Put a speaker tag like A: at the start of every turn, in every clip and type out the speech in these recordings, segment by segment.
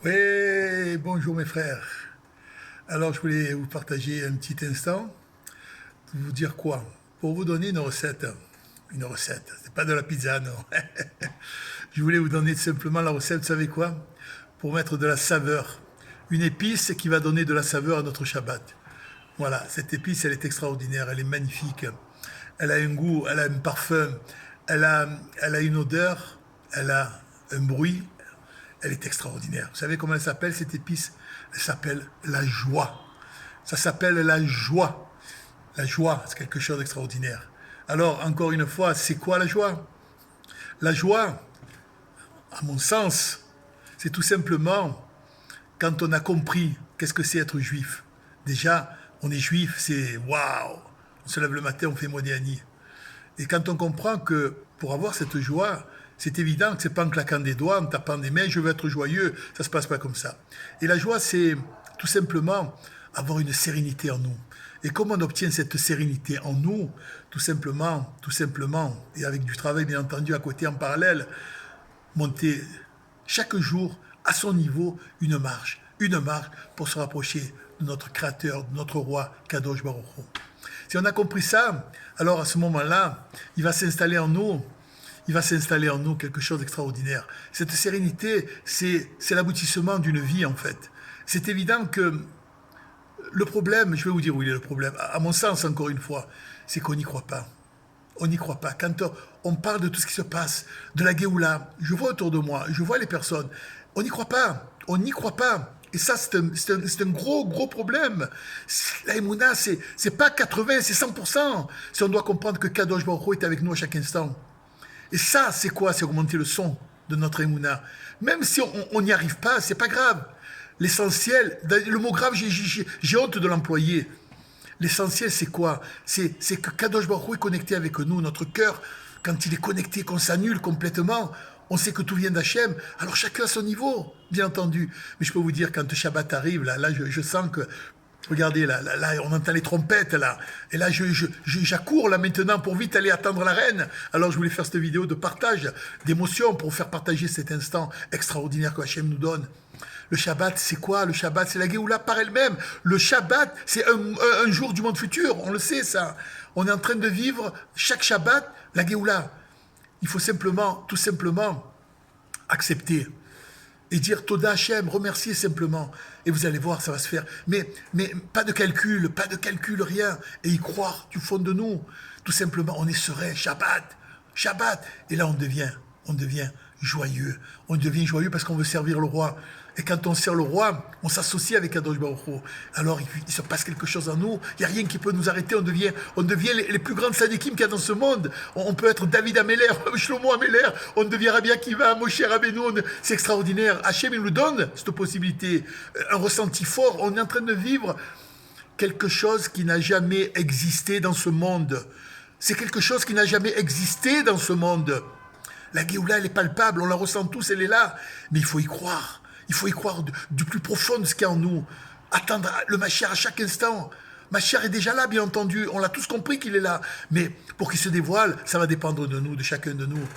A: Oui, bonjour mes frères. Alors je voulais vous partager un petit instant, vous dire quoi? Pour vous donner une recette. Une recette, c'est pas de la pizza, non. Je voulais vous donner tout simplement la recette, vous savez quoi? Pour mettre de la saveur. Une épice qui va donner de la saveur à notre Shabbat. Voilà, cette épice, elle est extraordinaire, elle est magnifique. Elle a un goût, elle a un parfum, elle a, elle a une odeur, elle a un bruit, elle est extraordinaire. Vous savez comment elle s'appelle cette épice? Elle s'appelle la joie. Ça s'appelle la joie. La joie, c'est quelque chose d'extraordinaire. Alors, encore une fois, c'est quoi la joie? La joie, à mon sens, c'est tout simplement quand on a compris qu'est-ce que c'est être juif. Déjà, on est juif, c'est waouh! On se lève le matin, on fait Modiani. Et quand on comprend que pour avoir cette joie, c'est évident que c'est pas en claquant des doigts, en tapant des mains, je veux être joyeux, ça se passe pas comme ça. Et la joie, c'est tout simplement avoir une sérénité en nous. Et comment on obtient cette sérénité en nous? Tout simplement, et avec du travail bien entendu à côté en parallèle, monter chaque jour à son niveau une marche pour se rapprocher de notre Créateur, de notre Roi, Kadosh Baruch Hu. Si on a compris ça, alors à ce moment-là, il va s'installer en nous, quelque chose d'extraordinaire. Cette sérénité, c'est l'aboutissement d'une vie en fait. C'est évident que le problème, je vais vous dire où il est le problème, à mon sens encore une fois, c'est qu'on n'y croit pas. On n'y croit pas. Quand on parle de tout ce qui se passe, de la Géoula, je vois autour de moi, je vois les personnes, on n'y croit pas. On n'y croit pas. Et ça, c'est un gros, gros problème. La Emouna, c'est pas 80, c'est 100%. Si on doit comprendre que Kadosh Baruch Hu est avec nous à chaque instant. Et ça, c'est quoi? C'est augmenter le son de notre Emouna. Même si on n'y arrive pas, c'est pas grave. L'essentiel, le mot grave, j'ai honte de l'employer. L'essentiel, c'est quoi? C'est que Kadosh Baruch Hu est connecté avec nous, notre cœur. Quand il est connecté, qu'on s'annule complètement, on sait que tout vient d'Hachem. Alors chacun à son niveau, bien entendu. Mais je peux vous dire, quand le Shabbat arrive, là je sens que, regardez, là, on entend les trompettes, là. Et là, j'accours, là, maintenant, pour vite aller attendre la reine. Alors, je voulais faire cette vidéo de partage, d'émotion, pour faire partager cet instant extraordinaire que Hachem nous donne. Le Shabbat, c'est quoi? Le Shabbat, c'est la Géoula par elle-même. Le Shabbat, c'est un jour du monde futur. On le sait, ça. On est en train de vivre chaque Shabbat la Géoula. Il faut simplement, tout simplement, accepter et dire Toda Hachem, remercier simplement. Et vous allez voir, ça va se faire. Mais pas de calcul, rien. Et y croire du fond de nous. Tout simplement, on est serein. Shabbat, Shabbat. Et là, on devient joyeux. On devient joyeux parce qu'on veut servir le roi. Et quand on sert le roi, on s'associe avec Kadosh Baruch Hu. Alors il se passe quelque chose en nous. Il n'y a rien qui peut nous arrêter. On devient les plus grandes sadikim qu'il y a dans ce monde. On peut être David Ameller, Shlomo Ameller. On devient Rabbi Akiva, Moshe Rabbeinu. C'est extraordinaire. Hachem, il nous donne cette possibilité. Un ressenti fort. On est en train de vivre quelque chose qui n'a jamais existé dans ce monde. C'est quelque chose qui n'a jamais existé dans ce monde. La Géoula, elle est palpable. On la ressent tous, elle est là. Mais il faut y croire. Il faut y croire du plus profond de ce qu'il y a en nous. Attendre le Mashiach à chaque instant. Mashiach est déjà là, bien entendu. On l'a tous compris qu'il est là. Mais pour qu'il se dévoile, ça va dépendre de nous, de chacun de nous.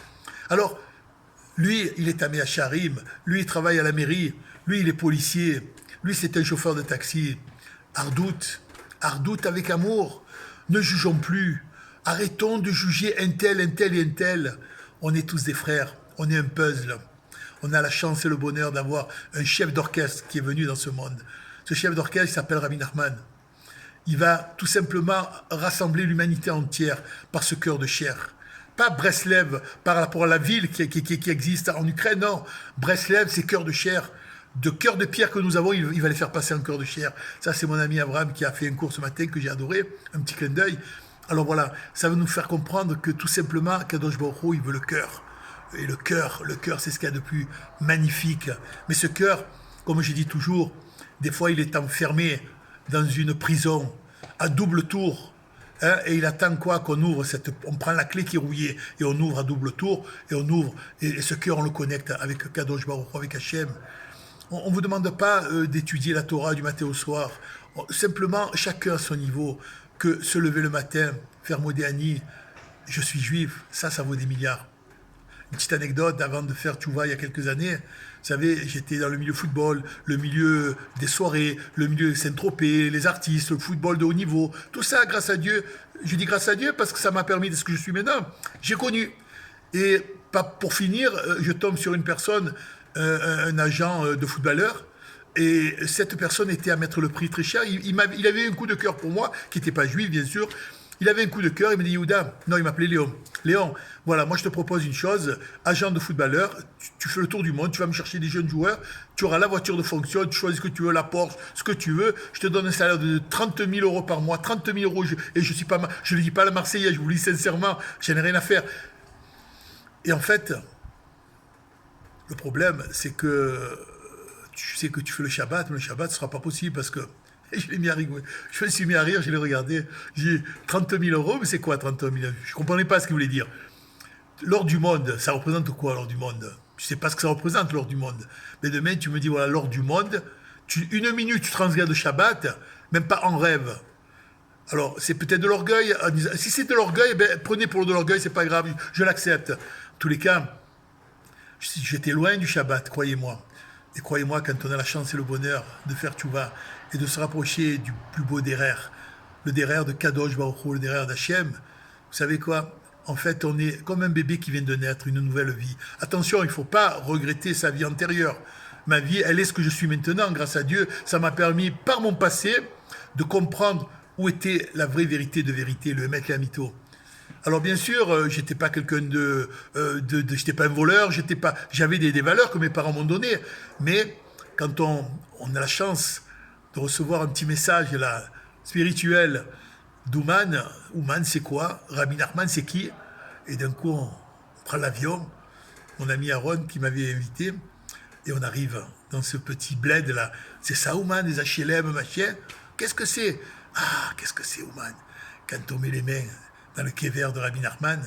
A: Alors, lui, il est à Charim. Lui, il travaille à la mairie. Lui, il est policier. Lui, c'est un chauffeur de taxi. Ardout. Ardout avec amour. Ne jugeons plus. Arrêtons de juger un tel et un tel. On est tous des frères. On est un puzzle. On a la chance et le bonheur d'avoir un chef d'orchestre qui est venu dans ce monde. Ce chef d'orchestre, il s'appelle Rabbi Nachman. Il va tout simplement rassembler l'humanité entière par ce cœur de chair. Pas Breslev par rapport à la ville qui existe en Ukraine, non. Breslev, c'est cœur de chair. De cœur de pierre que nous avons, il va les faire passer en cœur de chair. Ça, c'est mon ami Abraham qui a fait un cours ce matin que j'ai adoré, un petit clin d'œil. Alors voilà, ça va nous faire comprendre que tout simplement, Kadosh Baruch Hu, il veut le cœur. Et le cœur, c'est ce qu'il y a de plus magnifique. Mais ce cœur, comme je dis toujours, des fois il est enfermé dans une prison à double tour. Hein, et il attend quoi? Qu'on ouvre on prend la clé qui est rouillée et on ouvre à double tour et on ouvre. Et ce cœur, on le connecte avec Kadosh Baruch Hu, avec Hachem. On ne vous demande pas d'étudier la Torah du matin au soir. Simplement, chacun à son niveau, que se lever le matin, faire Modéani, je suis juif, ça vaut des milliards. Une petite anecdote, avant de faire Tchouva il y a quelques années, vous savez, j'étais dans le milieu football, le milieu des soirées, le milieu Saint-Tropez, les artistes, le football de haut niveau. Tout ça, grâce à Dieu. Je dis grâce à Dieu parce que ça m'a permis de ce que je suis maintenant. J'ai connu. Et pour finir, je tombe sur une personne, un agent de footballeur. Et cette personne était à mettre le prix très cher. Il avait un coup de cœur pour moi, qui n'était pas juif, bien sûr. Il avait un coup de cœur, il me dit, Yehuda, non, il m'appelait Léon. Léon, voilà, moi je te propose une chose, agent de footballeur, tu fais le tour du monde, tu vas me chercher des jeunes joueurs, tu auras la voiture de fonction, tu choisis ce que tu veux, la Porsche, ce que tu veux, je te donne un salaire de 30 000 euros par mois, 30 000 euros, et je ne le dis pas à la Marseillaise, je vous le dis sincèrement, je n'ai rien à faire. Et en fait, le problème, c'est que tu sais que tu fais le Shabbat, mais le Shabbat ne sera pas possible parce que je l'ai mis à rigoler. Je me suis mis à rire, je l'ai regardé. J'ai dit 30 000 euros, mais c'est quoi 30 000 euros? Je ne comprenais pas ce qu'il voulait dire. L'or du monde, ça représente quoi l'or du monde? Je ne sais pas ce que ça représente l'or du monde. Mais demain, tu me dis, voilà, l'or du monde, une minute, tu transgresses le Shabbat, même pas en rêve. Alors, c'est peut-être de l'orgueil. Si c'est de l'orgueil, ben, prenez pour de l'orgueil, c'est pas grave, je l'accepte. En tous les cas, j'étais loin du Shabbat, croyez-moi. Et croyez-moi, quand on a la chance et le bonheur de faire Tchouva et de se rapprocher du plus beau derer, le derer de Kadosh Baruch Hu, le derer d'Hachem, vous savez quoi? En fait, on est comme un bébé qui vient de naître, une nouvelle vie. Attention, il ne faut pas regretter sa vie antérieure. Ma vie, elle est ce que je suis maintenant, grâce à Dieu. Ça m'a permis, par mon passé, de comprendre où était la vraie vérité de vérité, le Emet et Amito. Alors bien sûr, j'étais pas quelqu'un j'étais pas un voleur, j'avais des valeurs que mes parents m'ont données. Mais quand on a la chance de recevoir un petit message là, spirituel d'Ouman, Ouman c'est quoi? Rabbi Nachman c'est qui? Et d'un coup on prend l'avion, mon ami Aaron qui m'avait invité, et on arrive dans ce petit bled là. C'est ça Ouman, des HLM, machin. Qu'est-ce que c'est? Ah, qu'est-ce que c'est Ouman? Quand on met les mains dans le kéver de Rabbi Nachman,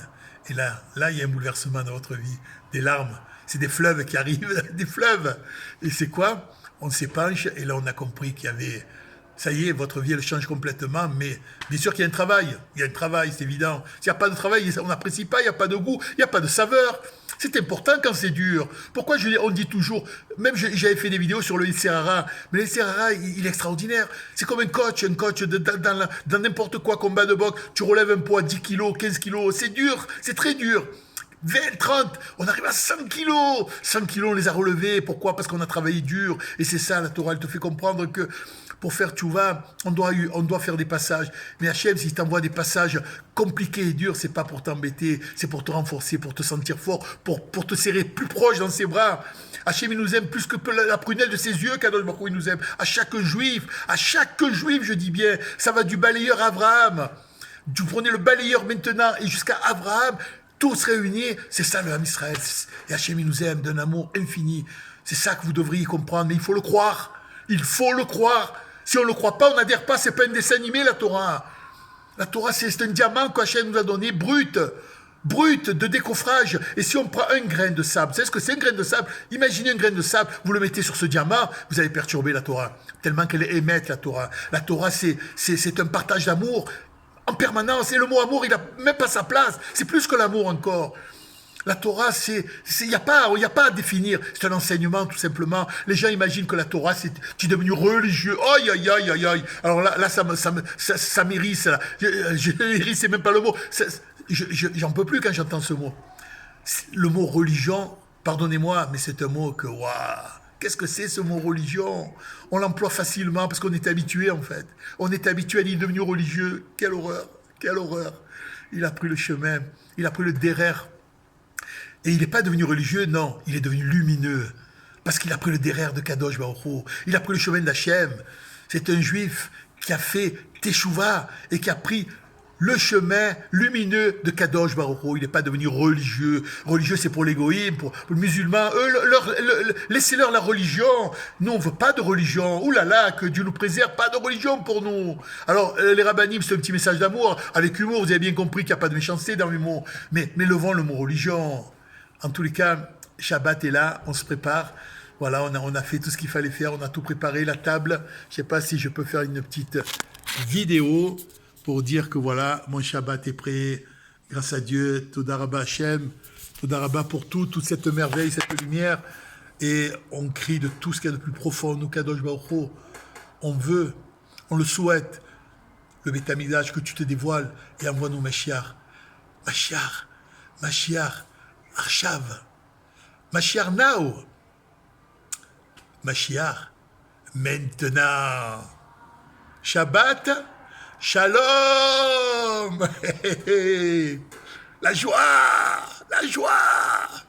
A: et là, il y a un bouleversement dans votre vie, des larmes, c'est des fleuves qui arrivent, des fleuves. Et c'est quoi? On s'épanche, et là on a compris qu'il y avait, ça y est, votre vie elle change complètement, mais bien sûr qu'il y a un travail, c'est évident. S'il n'y a pas de travail, on n'apprécie pas, il n'y a pas de goût, il n'y a pas de saveur. C'est important quand c'est dur. Pourquoi on dit toujours, même j'avais fait des vidéos sur le Yitzhara, mais le Yitzhara, il est extraordinaire. C'est comme un coach dans n'importe quoi, combat de boxe, tu relèves un poids 10 kilos, 15 kilos, c'est dur, c'est très dur. 20, 30, on arrive à 100 kilos. 100 kilos, on les a relevés. Pourquoi? Parce qu'on a travaillé dur. Et c'est ça, la Torah, elle te fait comprendre que pour faire tchouva, on doit faire des passages. Mais Hachem, s'il t'envoie des passages compliqués et durs, c'est pas pour t'embêter, c'est pour te renforcer, pour te sentir fort, pour te serrer plus proche dans ses bras. Hachem, il nous aime plus que la prunelle de ses yeux, Kadosh Baruch Hu, il nous aime. À chaque juif, je dis bien, ça va du balayeur à Abraham. Vous prenez le balayeur maintenant et jusqu'à Abraham, tous réunis, c'est ça le Ham Israël. Et Hachem, il nous aime d'un amour infini. C'est ça que vous devriez comprendre, mais il faut le croire. Il faut le croire. Si on ne le croit pas, on n'adhère pas. C'est pas un dessin animé, la Torah. La Torah, c'est un diamant qu'Hachem nous a donné, brut, de décoffrage. Et si on prend un grain de sable, vous savez ce que c'est un grain de sable? Imaginez un grain de sable, vous le mettez sur ce diamant, vous allez perturber la Torah. Tellement qu'elle émette, la Torah. La Torah, c'est un partage d'amour en permanence. Et le mot amour, il n'a même pas sa place. C'est plus que l'amour encore. La Torah, il n'y a pas à définir. C'est un enseignement, tout simplement. Les gens imaginent que la Torah, tu es devenu religieux. Aïe, aïe, aïe, aïe, aïe. Alors là, ça m'irrisse. Là. M'irrisse, c'est même pas le mot. J'en peux plus quand j'entends ce mot. Le mot religion, pardonnez-moi, mais c'est un mot que, waouh, qu'est-ce que c'est ce mot religion? On l'emploie facilement parce qu'on est habitué, en fait. On est habitué, il est devenu religieux. Quelle horreur, quelle horreur. Il a pris le chemin, il a pris le derer. Et il n'est pas devenu religieux, non, il est devenu lumineux. Parce qu'il a pris le derer de Kadosh Baruch Hu. Il a pris le chemin d'Hachem. C'est un juif qui a fait Teshuvah et qui a pris le chemin lumineux de Kadosh Baruch Hu. Il n'est pas devenu religieux. Religieux, c'est pour l'égoïsme, pour le musulman. Eux, laissez-leur la religion. Nous, on ne veut pas de religion. Ouh là là, que Dieu nous préserve, pas de religion pour nous. Alors, les rabbinim, c'est un petit message d'amour. Avec humour, vous avez bien compris qu'il n'y a pas de méchanceté dans l'humour. Mais levons le mot religion. En tous les cas, Shabbat est là, on se prépare. Voilà, on a fait tout ce qu'il fallait faire, on a tout préparé, la table. Je ne sais pas si je peux faire une petite vidéo pour dire que voilà, mon Shabbat est prêt. Grâce à Dieu, Toda Rabba Hashem. Toda Rabba pour tout, toute cette merveille, cette lumière. Et on crie de tout ce qu'il y a de plus profond. Nous, Kadosh Baruch Hu, on veut, on le souhaite, le Beth Amikdash, que tu te dévoiles et envoie-nous Mashiach. Mashiach, Mashiach, Arshav, Mashiach now, Mashiach, maintenant. Shabbat, Shalom. La joie, la joie.